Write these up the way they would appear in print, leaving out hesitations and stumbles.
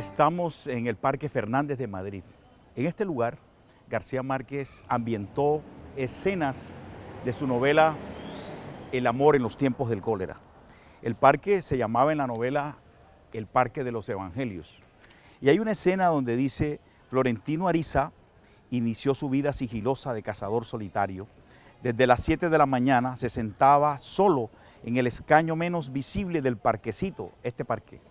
Estamos en el Parque Fernández de Madrid. En este lugar, García Márquez ambientó escenas de su novela El amor en los tiempos del cólera. El parque se llamaba en la novela el Parque de los Evangelios. Y hay una escena donde dice: Florentino Ariza inició su vida sigilosa de cazador solitario. Desde las 7 de la mañana se sentaba solo en el escaño menos visible del parquecito, este parque,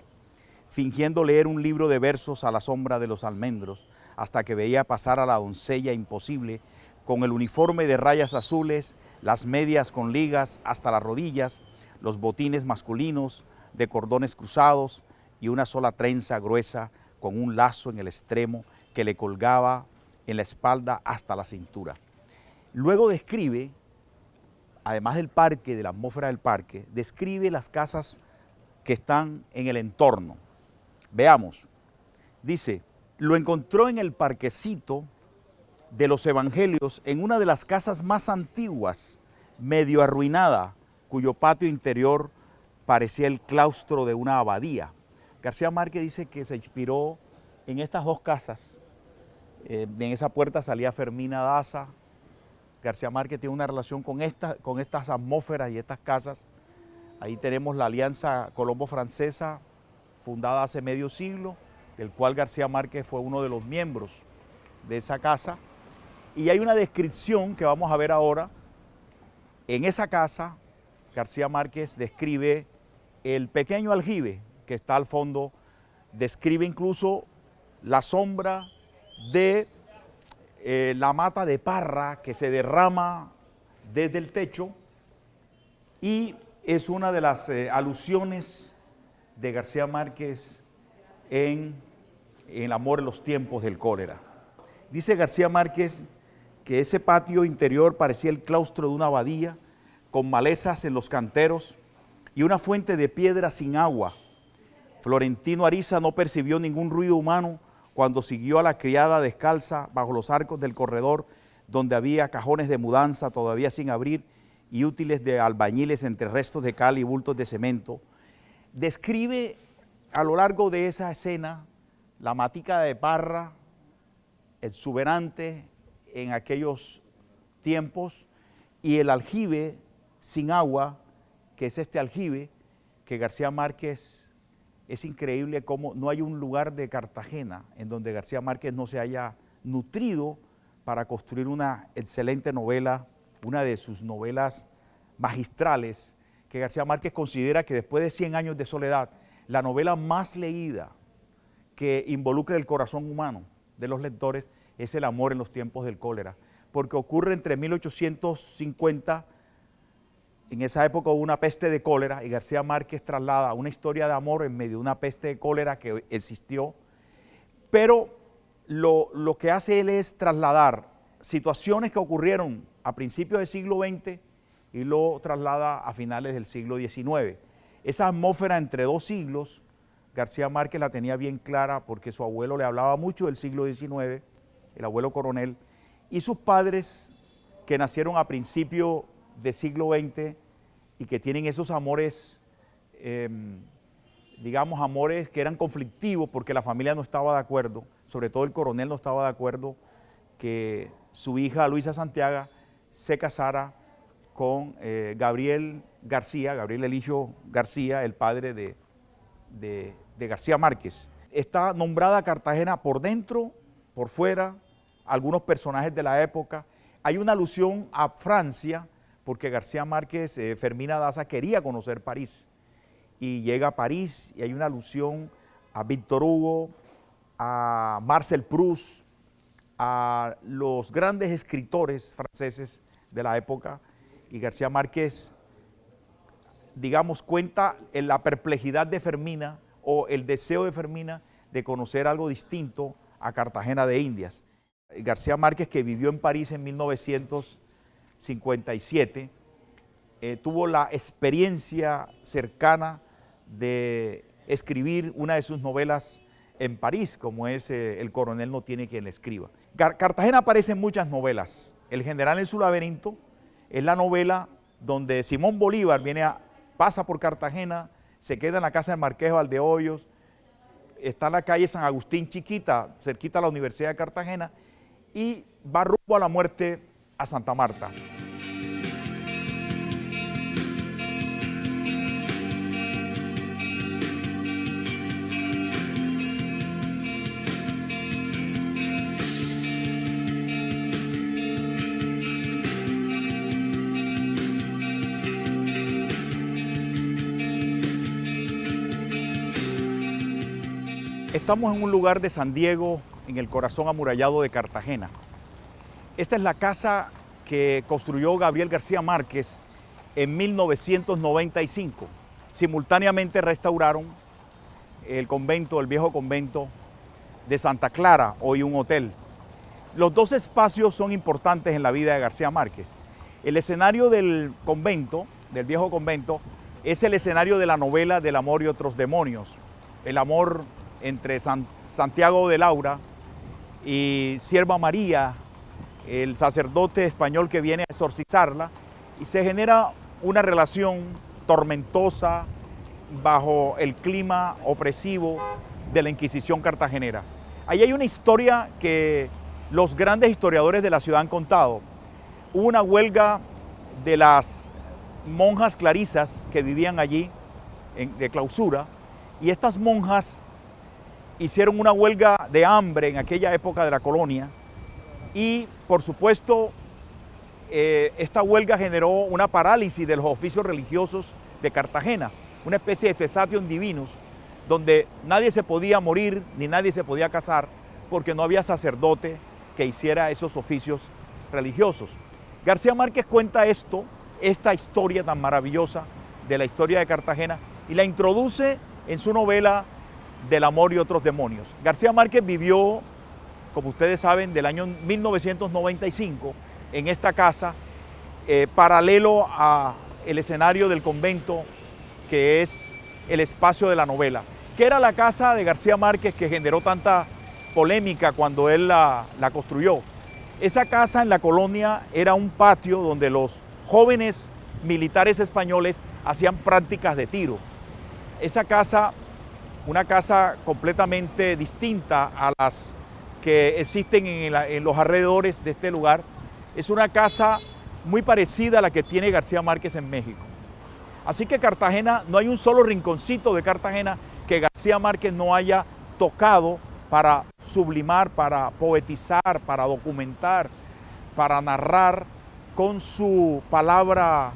fingiendo leer un libro de versos a la sombra de los almendros, hasta que veía pasar a la doncella imposible con el uniforme de rayas azules, las medias con ligas hasta las rodillas, los botines masculinos de cordones cruzados y una sola trenza gruesa con un lazo en el extremo que le colgaba en la espalda hasta la cintura. Luego describe, además del parque, de la atmósfera del parque, describe las casas que están en el entorno. Veamos, dice: lo encontró en el parquecito de los Evangelios, en una de las casas más antiguas, medio arruinada, cuyo patio interior parecía el claustro de una abadía. García Márquez dice que se inspiró en estas dos casas. En esa puerta salía Fermina Daza. García Márquez tiene una relación con estas atmósferas y estas casas. Ahí tenemos la Alianza Colombo-Francesa, fundada hace medio siglo, del cual García Márquez fue uno de los miembros de esa casa. Y hay una descripción que vamos a ver ahora. En esa casa, García Márquez describe el pequeño aljibe que está al fondo, describe incluso la sombra de la mata de parra que se derrama desde el techo, y es una de las alusiones de García Márquez en El amor en los tiempos del cólera. Dice García Márquez que ese patio interior parecía el claustro de una abadía, con malezas en los canteros y una fuente de piedra sin agua. Florentino Ariza no percibió ningún ruido humano cuando siguió a la criada descalza bajo los arcos del corredor, donde había cajones de mudanza todavía sin abrir y útiles de albañiles entre restos de cal y bultos de cemento. Describe a lo largo de esa escena la matica de parra exuberante en aquellos tiempos y el aljibe sin agua, que es este aljibe que García Márquez... Es increíble cómo no hay un lugar de Cartagena en donde García Márquez no se haya nutrido para construir una excelente novela, una de sus novelas magistrales, que García Márquez considera que después de 100 años de soledad, la novela más leída que involucra el corazón humano de los lectores es El amor en los tiempos del cólera, porque ocurre entre 1850. En esa época hubo una peste de cólera y García Márquez traslada una historia de amor en medio de una peste de cólera que existió, pero lo que hace él es trasladar situaciones que ocurrieron a principios del siglo XX y lo traslada a finales del siglo XIX. Esa atmósfera entre dos siglos, García Márquez la tenía bien clara porque su abuelo le hablaba mucho del siglo XIX, el abuelo Coronel, y sus padres, que nacieron a principios del siglo XX y que tienen esos amores, digamos, amores que eran conflictivos porque la familia no estaba de acuerdo, sobre todo el coronel no estaba de acuerdo que su hija Luisa Santiago se casara con Gabriel Eligio García, el padre de García Márquez. Está nombrada Cartagena por dentro, por fuera, algunos personajes de la época. Hay una alusión a Francia, porque García Márquez, Fermina Daza quería conocer París y llega a París y hay una alusión a Víctor Hugo, a Marcel Proust, a los grandes escritores franceses de la época, y García Márquez, digamos, cuenta en la perplejidad de Fermina o el deseo de Fermina de conocer algo distinto a Cartagena de Indias. García Márquez, que vivió en París en 1957, tuvo la experiencia cercana de escribir una de sus novelas en París, como es El coronel no tiene quien le escriba. Cartagena aparece en muchas novelas. El general en su laberinto es la novela donde Simón Bolívar pasa por Cartagena, se queda en la casa del Marqués de Valdehoyos, está la calle San Agustín Chiquita, cerquita a la Universidad de Cartagena, y va rumbo a la muerte a Santa Marta. Estamos en un lugar de San Diego, en el corazón amurallado de Cartagena. Esta es la casa que construyó Gabriel García Márquez en 1995. Simultáneamente restauraron el convento, el viejo convento de Santa Clara, hoy un hotel. Los dos espacios son importantes en la vida de García Márquez. El escenario del convento, del viejo convento, es el escenario de la novela Del amor y otros demonios. El amor entre Santiago de Laura y Sierva María, el sacerdote español que viene a exorcizarla, y se genera una relación tormentosa bajo el clima opresivo de la Inquisición cartagenera. Ahí hay una historia que los grandes historiadores de la ciudad han contado. Hubo una huelga de las monjas clarisas que vivían allí de clausura, y estas monjas hicieron una huelga de hambre en aquella época de la colonia, y por supuesto esta huelga generó una parálisis de los oficios religiosos de Cartagena, una especie de cessation divinus, donde nadie se podía morir ni nadie se podía casar porque no había sacerdote que hiciera esos oficios religiosos. García Márquez cuenta esta historia tan maravillosa de la historia de Cartagena, y la introduce en su novela Del amor y otros demonios. García Márquez vivió, como ustedes saben, del año 1995 en esta casa, paralelo al escenario del convento, que es el espacio de la novela, que era la casa de García Márquez que generó tanta polémica cuando él la construyó. Esa casa en la colonia era un patio donde los jóvenes militares españoles hacían prácticas de tiro. Esa casa, una casa completamente distinta a las que existen en los alrededores de este lugar, es una casa muy parecida a la que tiene García Márquez en México. Así que Cartagena, no hay un solo rinconcito de Cartagena que García Márquez no haya tocado para sublimar, para poetizar, para documentar, para narrar con su palabra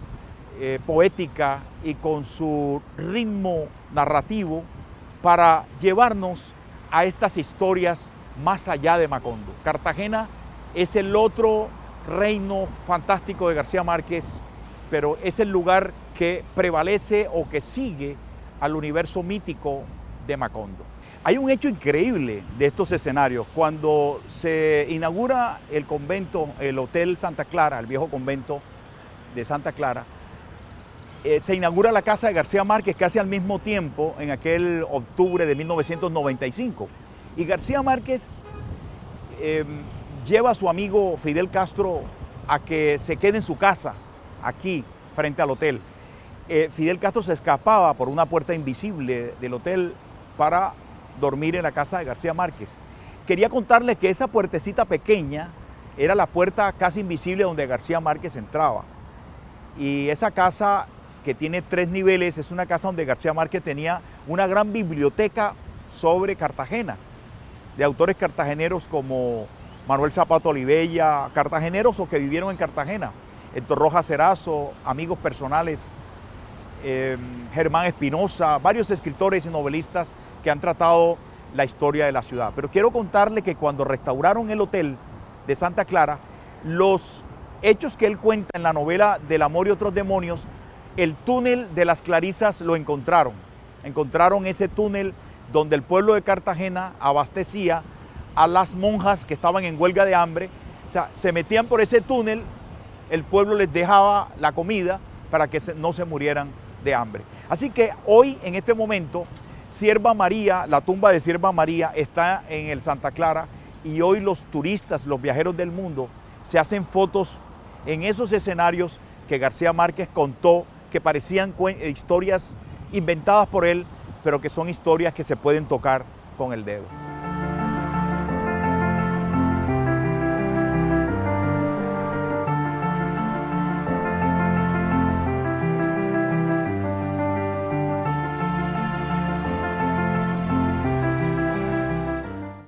poética y con su ritmo narrativo, para llevarnos a estas historias más allá de Macondo. Cartagena es el otro reino fantástico de García Márquez, pero es el lugar que prevalece o que sigue al universo mítico de Macondo. Hay un hecho increíble de estos escenarios. Cuando se inaugura el convento, el Hotel Santa Clara, el viejo convento de Santa Clara, se inaugura la casa de García Márquez casi al mismo tiempo, en aquel octubre de 1995. Y García Márquez lleva a su amigo Fidel Castro a que se quede en su casa, aquí, frente al hotel. Fidel Castro se escapaba por una puerta invisible del hotel para dormir en la casa de García Márquez. Quería contarles que esa puertecita pequeña era la puerta casi invisible donde García Márquez entraba. Y esa casa, que tiene 3 niveles, es una casa donde García Márquez tenía una gran biblioteca sobre Cartagena, de autores cartageneros como Manuel Zapato Olivella, cartageneros o que vivieron en Cartagena, Héctor Rojas Erazo, amigos personales, Germán Espinosa, varios escritores y novelistas que han tratado la historia de la ciudad. Pero quiero contarle que cuando restauraron el hotel de Santa Clara, los hechos que él cuenta en la novela Del amor y otros demonios, el túnel de las Clarisas lo encontraron. Encontraron ese túnel donde el pueblo de Cartagena abastecía a las monjas que estaban en huelga de hambre. O sea, se metían por ese túnel, el pueblo les dejaba la comida para que no se murieran de hambre. Así que hoy, en este momento, Sierva María, la tumba de Sierva María está en el Santa Clara, y hoy los turistas, los viajeros del mundo, se hacen fotos en esos escenarios que García Márquez contó, que parecían historias inventadas por él, pero que son historias que se pueden tocar con el dedo.